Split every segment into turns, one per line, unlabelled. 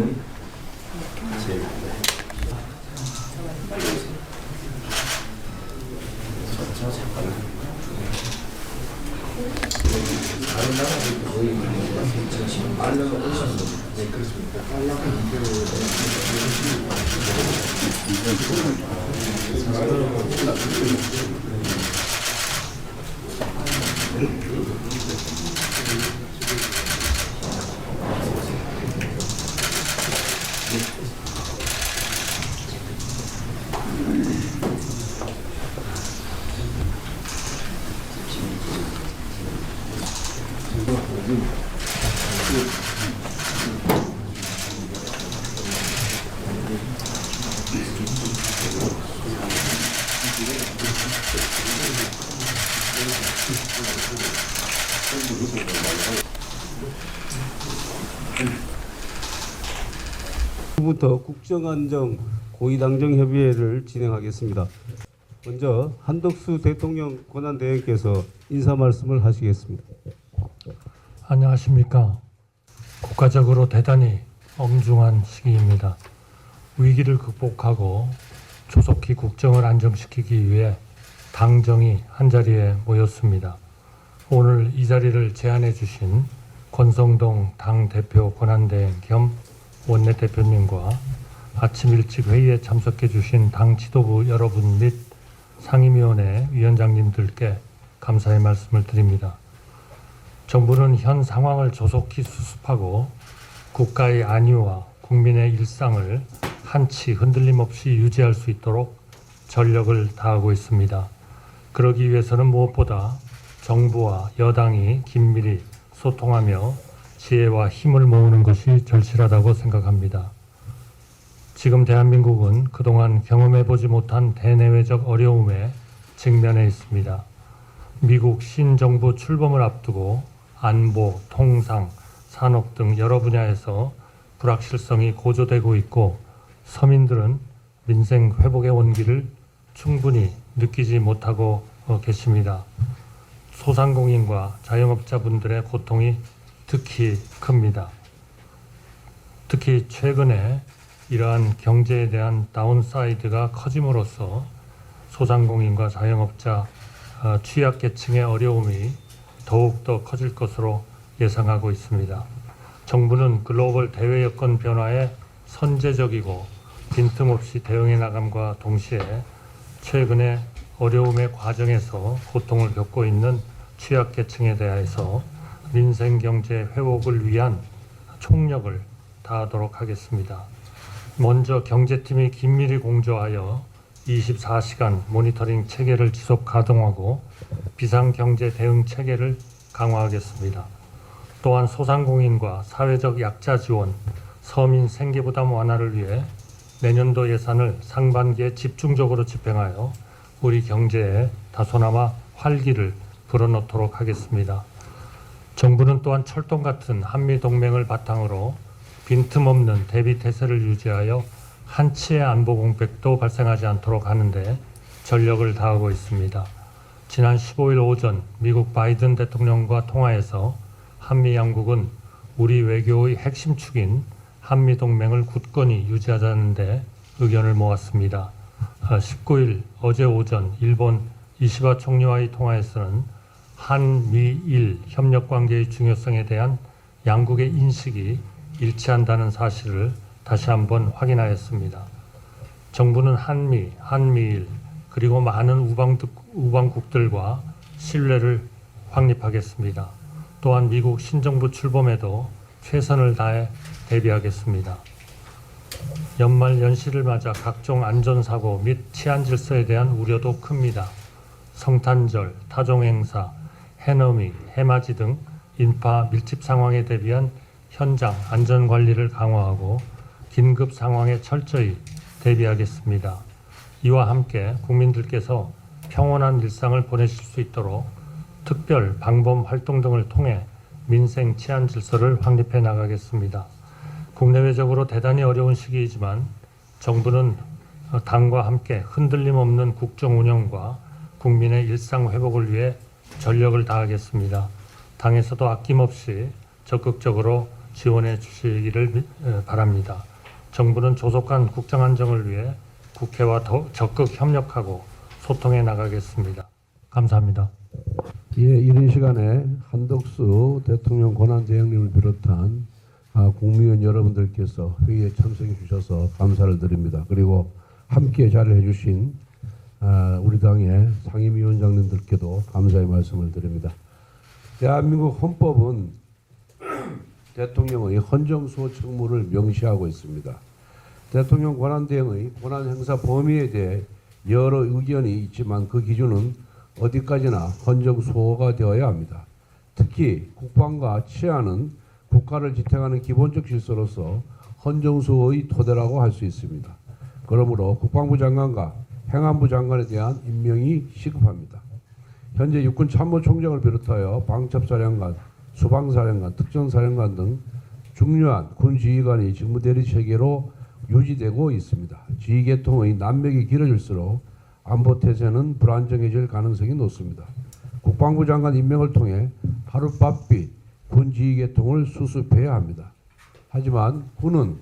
있는 제 다른 나라들도 거의 말려서 오시는 분. 네, 그렇습니다.
부터 국정안정 고위당정협의회를 진행하겠습니다. 먼저 한덕수 대통령 권한대행께서 인사 말씀을 하시겠습니다.
안녕하십니까. 국가적으로 대단히 엄중한 시기입니다. 위기를 극복하고 조속히 국정을 안정시키기 위해 당정이 한자리에 모였습니다. 오늘 이 자리를 제안해 주신 권성동 당대표 권한대행 겸 원내대표님과 아침 일찍 회의에 참석해 주신 당 지도부 여러분 및 상임위원회 위원장님들께 감사의 말씀을 드립니다. 정부는 현 상황을 조속히 수습하고 국가의 안위와 국민의 일상을 한치 흔들림 없이 유지할 수 있도록 전력을 다하고 있습니다. 그러기 위해서는 무엇보다 정부와 여당이 긴밀히 소통하며 지혜와 힘을 모으는 것이 절실하다고 생각합니다. 지금 대한민국은 그동안 경험해보지 못한 대내외적 어려움에 직면해 있습니다. 미국 신정부 출범을 앞두고 안보, 통상, 산업 등 여러 분야에서 불확실성이 고조되고 있고 서민들은 민생 회복의 온기를 충분히 느끼지 못하고 계십니다. 소상공인과 자영업자분들의 고통이 특히 큽니다. 특히 최근에 이러한 경제에 대한 다운사이드가 커짐으로써 소상공인과 자영업자, 취약계층의 어려움이 더욱더 커질 것으로 예상하고 있습니다. 정부는 글로벌 대외 여건 변화에 선제적이고 빈틈없이 대응해 나감과 동시에 최근에 어려움의 과정에서 고통을 겪고 있는 취약계층에 대해서 민생경제 회복을 위한 총력을 다하도록 하겠습니다. 먼저 경제팀이 긴밀히 공조하여 24시간 모니터링 체계를 지속 가동하고 비상경제 대응 체계를 강화하겠습니다. 또한 소상공인과 사회적 약자 지원, 서민 생계부담 완화를 위해 내년도 예산을 상반기에 집중적으로 집행하여 우리 경제에 다소나마 활기를 불어넣도록 하겠습니다. 정부는 또한 철동 같은 한미동맹을 바탕으로 빈틈없는 대비태세를 유지하여 한치의 안보 공백도 발생하지 않도록 하는데 전력을 다하고 있습니다. 지난 15일 오전 미국 바이든 대통령과 통화에서 한미 양국은 우리 외교의 핵심 축인 한미동맹을 굳건히 유지하자는 데 의견을 모았습니다. 19일 어제 오전 일본 이시바 총리와의 통화에서는 한미일 협력관계의 중요성에 대한 양국의 인식이 일치한다는 사실을 다시 한번 확인하였습니다. 정부는 한미, 한미일 그리고 많은 우방국들과 신뢰를 확립하겠습니다. 또한 미국 신정부 출범에도 최선을 다해 대비하겠습니다. 연말 연시를 맞아 각종 안전사고 및 치안 질서에 대한 우려도 큽니다. 성탄절, 타종행사, 해넘이, 해맞이 등 인파 밀집 상황에 대비한 현장 안전관리를 강화하고 긴급 상황에 철저히 대비하겠습니다. 이와 함께 국민들께서 평온한 일상을 보내실 수 있도록 특별 방범 활동 등을 통해 민생 치안 질서를 확립해 나가겠습니다. 국내외적으로 대단히 어려운 시기이지만 정부는 당과 함께 흔들림 없는 국정 운영과 국민의 일상 회복을 위해 전력을 다하겠습니다. 당에서도 아낌없이 적극적으로 지원해 주시기를 바랍니다. 정부는 조속한 국정 안정을 위해 국회와 더 적극 협력하고 소통해 나가겠습니다. 감사합니다.
예, 이런 시간에 한덕수 대통령 권한대행님을 비롯한 국무위원 여러분들께서 회의에 참석해 주셔서 감사를 드립니다. 그리고 함께 자리해 주신 우리 당의 상임위원장님들께도 감사의 말씀을 드립니다. 대한민국 헌법은 대통령의 헌정수호 책무를 명시하고 있습니다. 대통령 권한대행의 권한행사 범위에 대해 여러 의견이 있지만 그 기준은 어디까지나 헌정수호가 되어야 합니다. 특히 국방과 치안은 국가를 지탱하는 기본적 질서로서 헌정수호의 토대라고 할 수 있습니다. 그러므로 국방부 장관과 행안부 장관에 대한 임명이 시급합니다. 현재 육군 참모총장을 비롯하여 방첩사령관, 수방사령관, 특전사령관 등 중요한 군 지휘관이 직무대리 체계로 유지되고 있습니다. 지휘계통의 난맥이 길어질수록 안보태세는 불안정해질 가능성이 높습니다. 국방부 장관 임명을 통해 하룻밤빛 군 지휘계통을 수습해야 합니다. 하지만 군은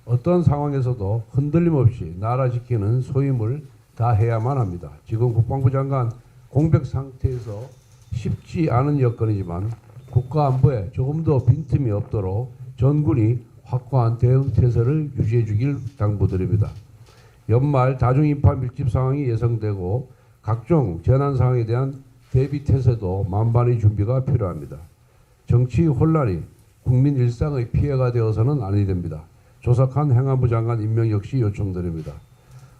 어떤 상황에서도 흔들림 없이 나라 지키는 소임을 다해야만 합니다. 지금 국방부 장관 공백 상태에서 쉽지 않은 여건이지만 국가 안보에 조금 더 빈틈이 없도록 전군이 확고한 대응 태세를 유지해 주길 당부드립니다. 연말 다중인파 밀집 상황이 예상되고 각종 재난 상황에 대한 대비 태세도 만반의 준비가 필요합니다. 정치 혼란이 국민 일상의 피해가 되어서는 아니 됩니다. 조속한 행안부 장관 임명 역시 요청드립니다.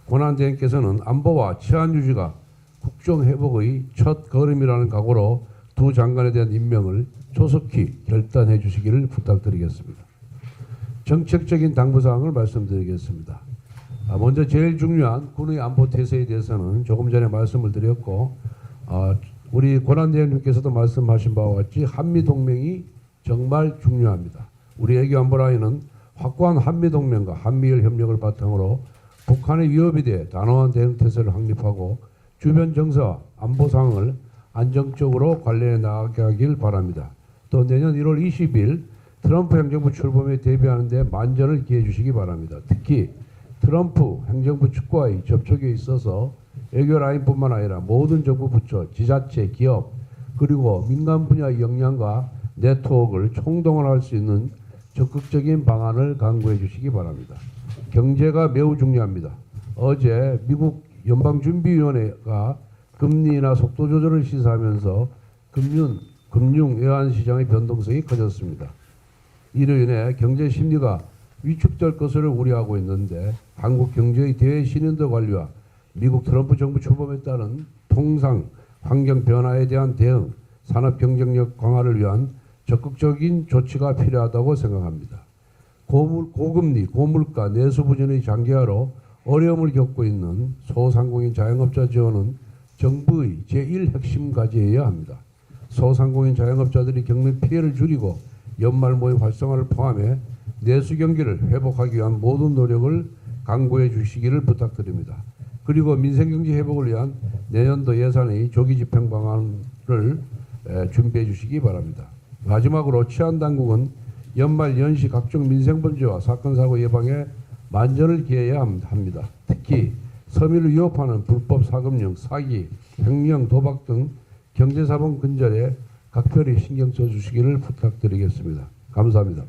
권한대행께서는 안보와 치안 유지가 국정 회복의 첫 걸음이라는 각오로 두 장관에 대한 임명을 조속히 결단해 주시기를 부탁드리겠습니다. 정책적인 당부사항을 말씀드리겠습니다. 먼저 제일 중요한 군의 안보 태세에 대해서는 조금 전에 말씀을 드렸고 우리 권한대행님께서도 말씀하신 바와 같이 한미동맹이 정말 중요합니다. 우리 외교 안보라인은 확고한 한미동맹과 한미일 협력을 바탕으로 북한의 위협에 대해 단호한 대응 태세를 확립하고 주변 정세와 안보 상황을 안정적으로 관리해 나가길 바랍니다. 또 내년 1월 20일 트럼프 행정부 출범에 대비하는 데 만전을 기해 주시기 바랍니다. 특히 트럼프 행정부 측과의 접촉에 있어서 외교 라인뿐만 아니라 모든 정부 부처, 지자체, 기업 그리고 민간 분야의 역량과 네트워크를 총동원할 수 있는 적극적인 방안을 강구해 주시기 바랍니다. 경제가 매우 중요합니다. 어제 미국 연방준비위원회가 금리나 속도 조절을 시사하면서 금융 외환 시장의 변동성이 커졌습니다. 이로 인해 경제 심리가 위축될 것을 우려하고 있는데 한국 경제의 대신인도 관리와 미국 트럼프 정부 출범에 따른 통상 환경 변화에 대한 대응, 산업 경쟁력 강화를 위한 적극적인 조치가 필요하다고 생각합니다. 고금리, 고물가, 내수 부진의 장기화로 어려움을 겪고 있는 소상공인 자영업자 지원은 정부의 제1 핵심 과제여야 합니다. 소상공인 자영업자들이 겪는 피해를 줄이고 연말 모임 활성화를 포함해 내수 경기를 회복하기 위한 모든 노력을 강구해 주시기를 부탁드립니다. 그리고 민생경제 회복을 위한 내년도 예산의 조기 집행 방안을 준비해 주시기 바랍니다. 마지막으로 치안당국은 연말 연시 각종 민생범죄와 사건 사고 예방에 만전을 기해야 합니다. 특히 서민을 위협하는 불법 사금융, 사기, 횡령, 도박 등 경제사범 근절에 각별히 신경 써주시기를 부탁드리겠습니다. 감사합니다.